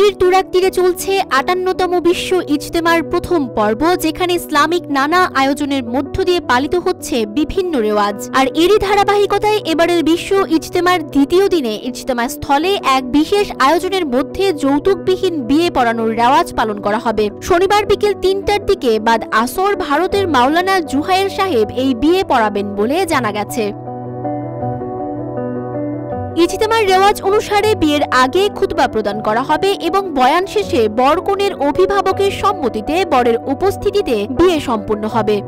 নদীর তুরাগ তীরে চলছে ৫৮তম বিশ্ব ইজতেমার প্রথম পর্ব, যেখানে ইসলামিক নানা আয়োজনের মধ্য দিয়ে পালিত হচ্ছে বিভিন্ন রেওয়াজ। আর এরই ধারাবাহিকতায় এবারের বিশ্ব ইজতেমার দ্বিতীয় দিনে ইজতেমা স্থলে এক বিশেষ আয়োজনের মধ্যে যৌতুকবিহীন বিয়ে পড়ানোর রেওয়াজ পালন করা হবে। শনিবার বিকেল ৩টার দিকে বাদ আসর ভারতের মাওলানা জুহায়ের সাহেব এই বিয়ে পড়াবেন বলে জানা গেছে। ইজতেমার রেওয়াজ অনুসারে বিয়ের আগে খুতবা প্রদান করা হবে এবং বয়ান শেষে বরকনের অভিভাবকের সম্মতিতে বরের উপস্থিতিতে বিয়ে সম্পন্ন হবে।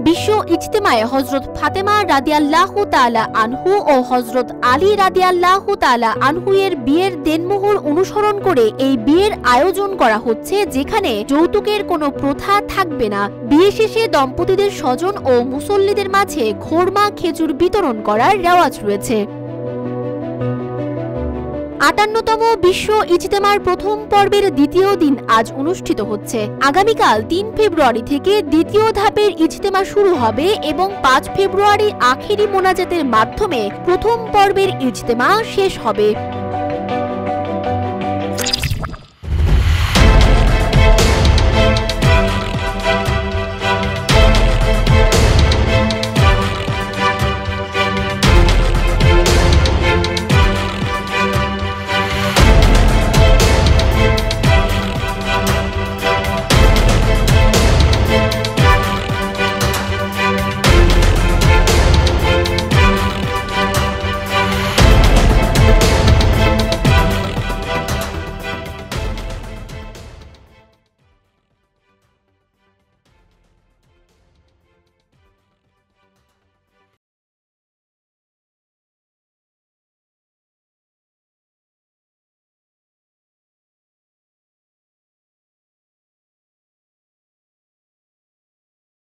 বিশ্ব ইজতেমায় হযরত ফাতেমা রাদিয়াল্লাহু তাআলা আনহু ও হযরত আলী রাদিয়াল্লাহু তাআলা আনহু এর বিয়ের দেনমোহর অনুসরণ করে এই বিয়ের আয়োজন করা হচ্ছে, যেখানে যৌতুকের কোনো প্রথা থাকবে না। বিয়ে শেষে দম্পতিদের স্বজন ও মুসল্লিদের মাঝে খোরমা খেজুর বিতরণ করার রেওয়াজ রয়েছে। ৫৮তম বিশ্ব ইজতেমার প্রথম পর্বের দ্বিতীয় দিন আজ অনুষ্ঠিত হচ্ছে। আগামীকাল ৩ ফেব্রুয়ারি থেকে দ্বিতীয় ধাপের ইজতেমা শুরু হবে এবং ৫ ফেব্রুয়ারি আখেরি মোনাজাতের মাধ্যমে প্রথম পর্বের ইজতেমা শেষ হবে।